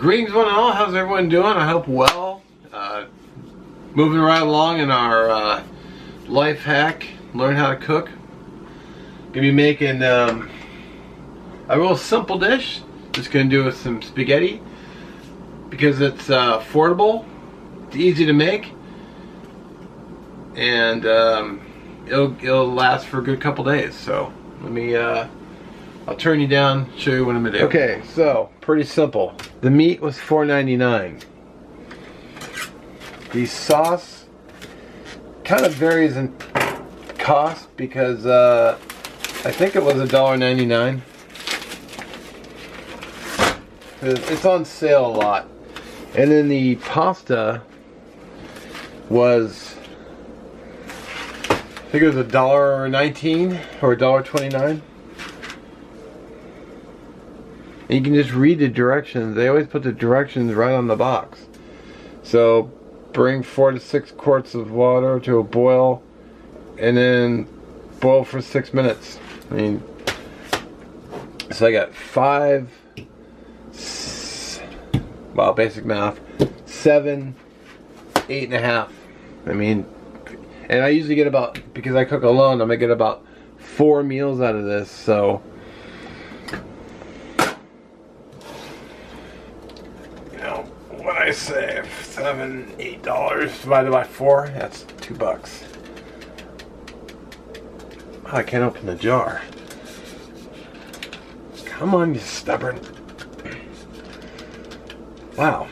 Greetings one and all, how's everyone doing? I hope well. Moving right along in our life hack, learn how to cook. Gonna be making a real simple dish. Just gonna do with some spaghetti because it's affordable, it's easy to make, and it'll last for a good couple days. So let me I'll turn you down, show you what I'm gonna do. Okay, so pretty simple. The meat was $4.99. The sauce kind of varies in cost because I think it was $1.99. It's on sale a lot. And then the pasta was, I think it was $1.19 or $1.29. And you can just read the directions. They always put the directions right on the box. So bring 4 to 6 quarts of water to a boil and then boil for 6 minutes. I mean, so I got 5, well, basic math, 7, 8.5. I mean, and I usually get about, because I cook alone, I'm gonna get about 4 meals out of this, so. I say $7, $8 divided by 4, that's $2. Oh, I can't open the jar. Come on, you stubborn. Wow.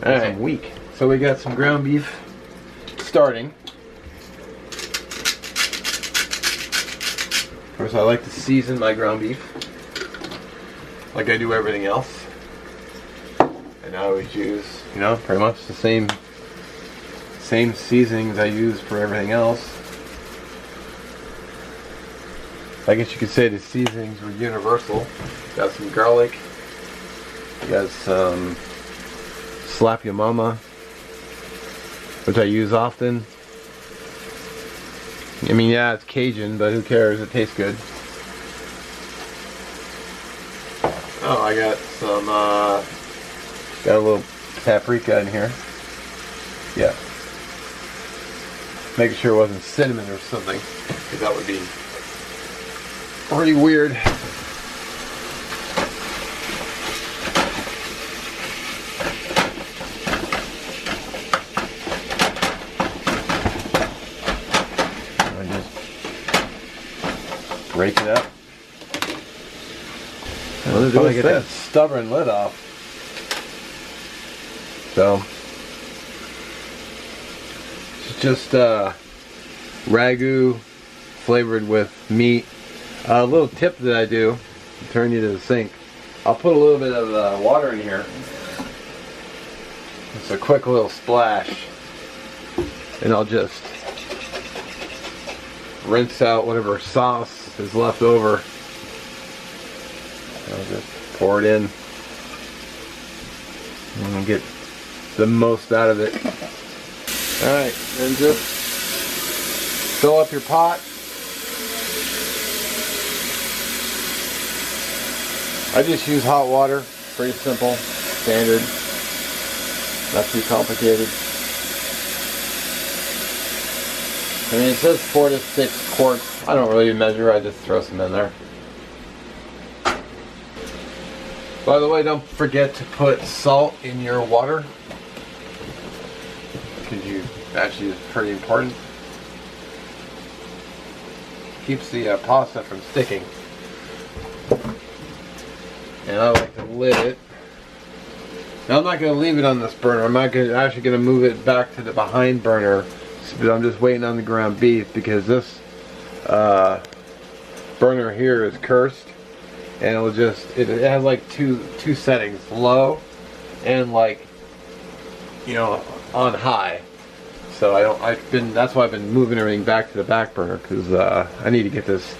Alright, I'm weak. So we got some ground beef starting. Of course, I like to season my ground beef like I do everything else. And I always use, you know, pretty much the same seasonings I use for everything else. I guess you could say the seasonings were universal. Got some garlic. Got some Slap Your Mama, which I use often. I mean, yeah, it's Cajun, but who cares? It tastes good. Oh, I got some, got a little paprika in here. Yeah. Making sure it wasn't cinnamon or something, because that would be pretty weird. I just break it up. Well, to get that stubborn lid off. So it's just ragu flavored with meat. A little tip that I do, turn you to the sink. I'll put a little bit of water in here. It's a quick little splash, and I'll just rinse out whatever sauce is left over. I'll just pour it in and get the most out of it. Alright, then just fill up your pot. I just use hot water, pretty simple, standard, not too complicated. I mean, it says 4 to 6 quarts. I don't really measure, I just throw some in there. By the way, don't forget to put salt in your water, because actually it's pretty important. Keeps the pasta from sticking. And I like to lid it. Now I'm not going to leave it on this burner. I'm actually going to move it back to the behind burner. But I'm just waiting on the ground beef because this burner here is cursed. And it'll just, it has like two settings, low and like, you know, on high. So that's why I've been moving everything back to the back burner, because I need to get this.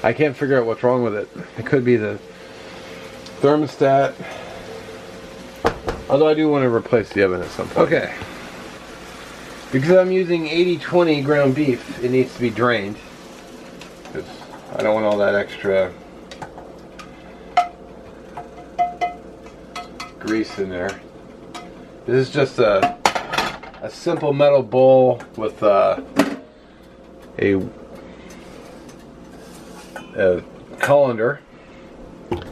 I can't figure out what's wrong with it. It could be the thermostat. Although I do want to replace the oven at some point. Okay. Because I'm using 80-20 ground beef, it needs to be drained. Because I don't want all that extra grease in there. This is just a simple metal bowl with a colander.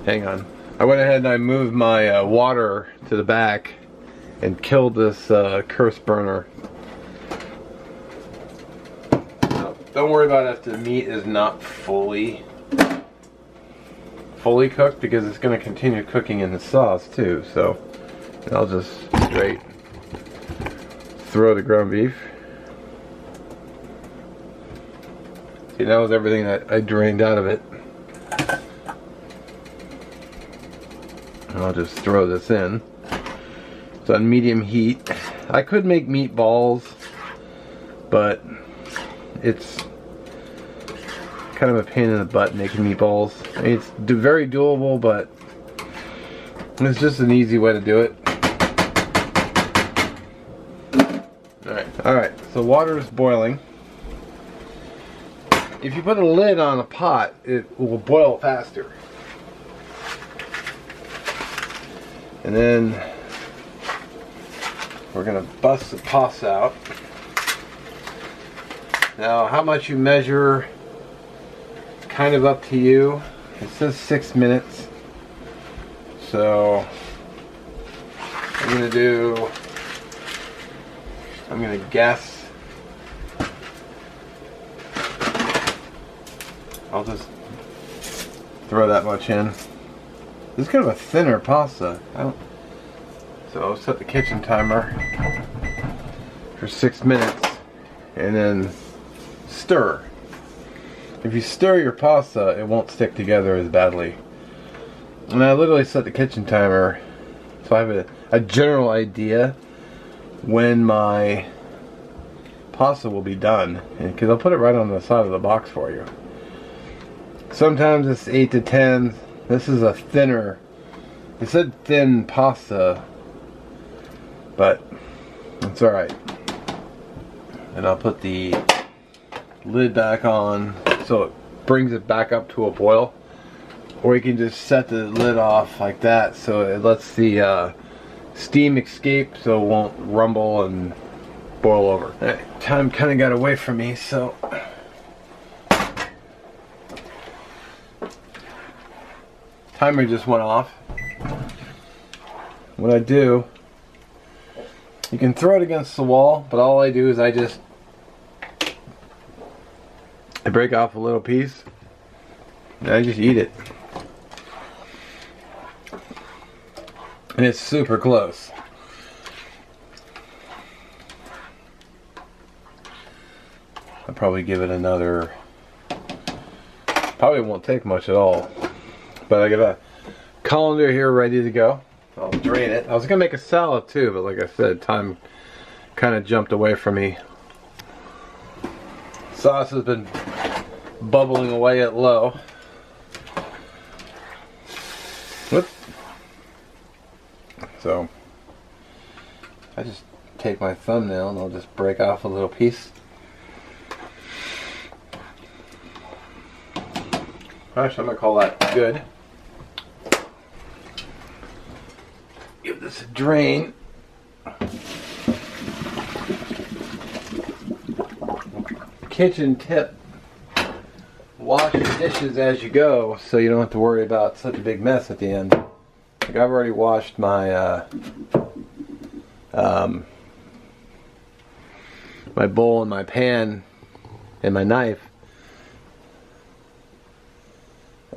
Hang on. I went ahead and I moved my water to the back and killed this curse burner. Now, don't worry about if the meat is not fully cooked, because it's going to continue cooking in the sauce too. So I'll just straight throw the ground beef. See, that was everything that I drained out of it. And I'll just throw this in. It's on medium heat. I could make meatballs, but it's kind of a pain in the butt making meatballs. I mean, it's very doable, but it's just an easy way to do it. Alright, so water is boiling. If you put a lid on a pot, it will boil faster. And then we're going to bust the pasta out. Now, how much you measure, kind of up to you. It says 6 minutes. So I'm going to guess. I'll just throw that much in. This is kind of a thinner pasta. So I'll set the kitchen timer for 6 minutes and then stir. If you stir your pasta, it won't stick together as badly. And I literally set the kitchen timer so I have a general idea when my pasta will be done, because I'll put it right on the side of the box for you. Sometimes it's 8 to 10. This is a thinner, it said thin pasta, but it's alright. And I'll put the lid back on so it brings it back up to a boil. Or you can just set the lid off like that so it lets the steam escape so it won't rumble and boil over. Alright, time kind of got away from me, so timer just went off. What I do, you can throw it against the wall, but all I do is I break off a little piece and I just eat it. And it's super close. I'll probably give it another, probably won't take much at all. But I got a colander here ready to go. I'll drain it. I was gonna make a salad too, but like I said, time kind of jumped away from me. Sauce has been bubbling away at low. Whoops. So I just take my thumbnail and I'll just break off a little piece. Gosh, I'm gonna call that good. Give this a drain. Kitchen tip: wash your dishes as you go so you don't have to worry about such a big mess at the end. Like, I've already washed my my bowl and my pan and my knife.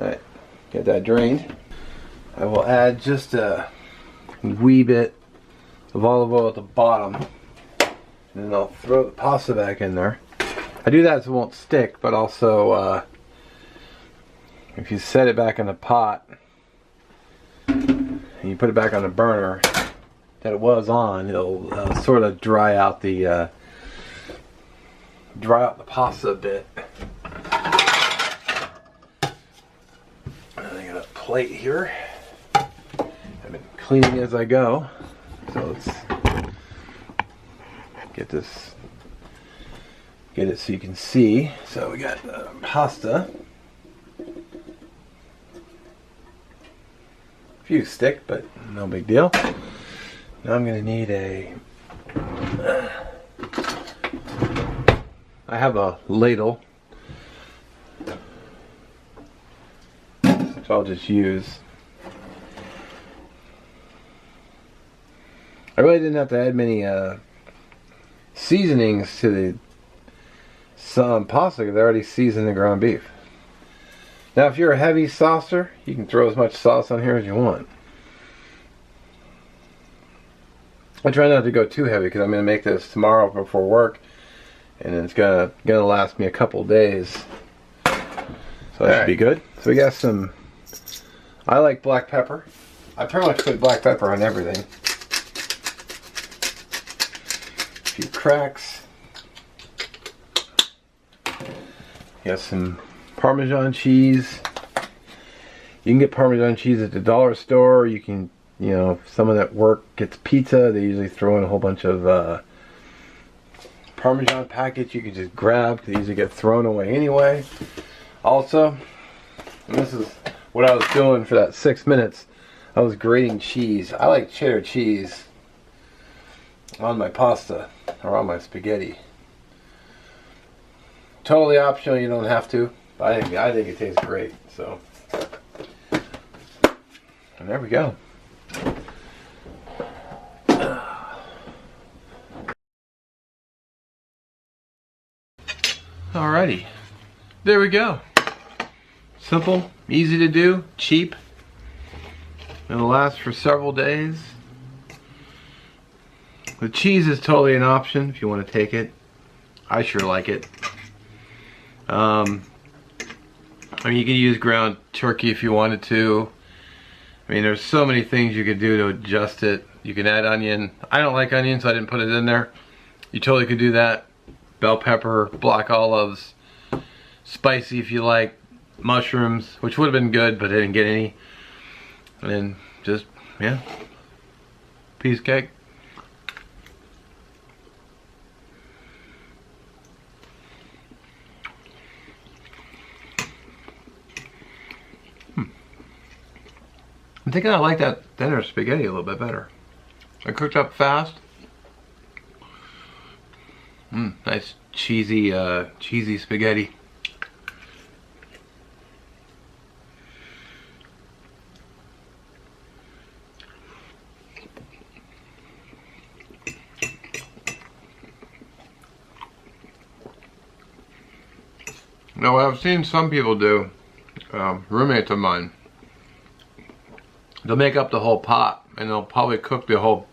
Alright, get that drained. I will add just a wee bit of olive oil at the bottom, and then I'll throw the pasta back in there. I do that so it won't stick, but also if you set it back in the pot and you put it back on the burner that it was on, it'll sort of dry out the pasta a bit. I got a plate here. I've been cleaning as I go, so let's get it so you can see. So we got pasta, few stick, but no big deal. Now I'm gonna need a. I have a ladle, which I'll just use. I really didn't have to add many seasonings to the pasta because I already seasoned the ground beef. Now, if you're a heavy saucer, you can throw as much sauce on here as you want. I try not to go too heavy because I'm going to make this tomorrow before work, and it's gonna last me a couple days. So that should be good. So we got some. I like black pepper. I pretty much put black pepper on everything. A few cracks. Got some Parmesan cheese. You can get Parmesan cheese at the dollar store. You can, you know, if someone at work gets pizza, they usually throw in a whole bunch of Parmesan packets you can just grab because they usually get thrown away anyway. Also, and this is what I was doing for that 6 minutes. I was grating cheese. I like cheddar cheese on my pasta or on my spaghetti. Totally optional. You don't have to. I think it tastes great. So, and there we go. Alrighty, there we go. Simple, easy to do, cheap. It'll last for several days. The cheese is totally an option if you want to take it. I sure like it. I mean, you can use ground turkey if you wanted to. I mean, there's so many things you could do to adjust it. You can add onion. I don't like onion, so I didn't put it in there. You totally could do that. Bell pepper, black olives, spicy if you like, mushrooms, which would have been good, but I didn't get any. And then just, yeah, piece of cake. I'm thinking I like that thinner spaghetti a little bit better. I cooked up fast. Nice cheesy, cheesy spaghetti. Now, what I've seen some people do, roommates of mine, they'll make up the whole pot and they'll probably cook the whole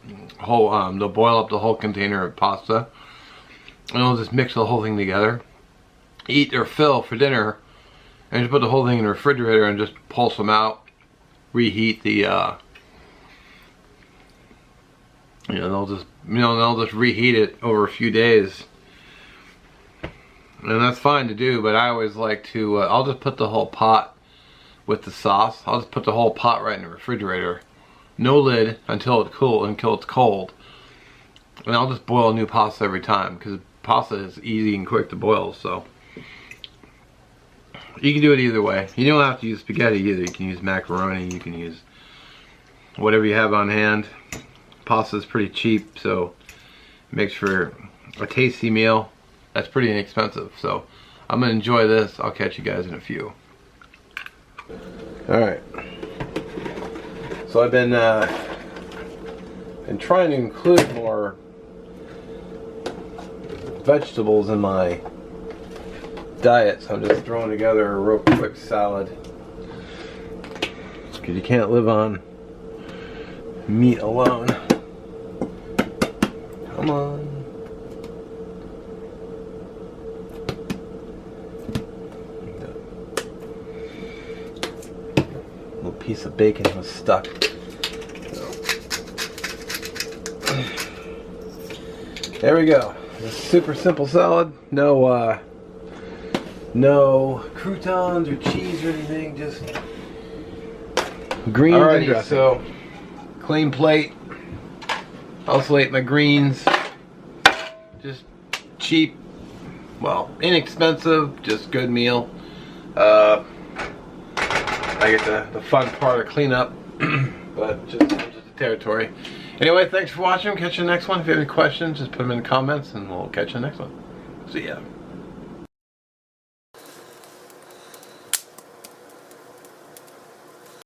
they'll boil up the whole container of pasta. And they'll just mix the whole thing together, eat their fill for dinner, and just put the whole thing in the refrigerator and just pulse them out, reheat the, they'll just reheat it over a few days. And that's fine to do, but I always like to, I'll just put the whole pot with the sauce. I'll just put the whole pot right in the refrigerator. No lid until it's cold. And I'll just boil new pasta every time because pasta is easy and quick to boil, so you can do it either way. You don't have to use spaghetti either. You can use macaroni, you can use whatever you have on hand. Pasta is pretty cheap, so it makes for a tasty meal that's pretty inexpensive. So I'm gonna enjoy this. I'll catch you guys in a few. Alright, so I've been trying to include more vegetables in my diet, so I'm just throwing together a real quick salad because you can't live on meat alone. Come on. Little piece of bacon was stuck. There we go. Super simple salad. No croutons or cheese or anything. Just greens and dressing. So clean plate. Also ate my greens. Just cheap. Well, inexpensive. Just good meal. I get the fun part of clean up. but just comes with the territory. Anyway, thanks for watching. Catch you in the next one. If you have any questions, just put them in the comments and we'll catch you in the next one. See ya.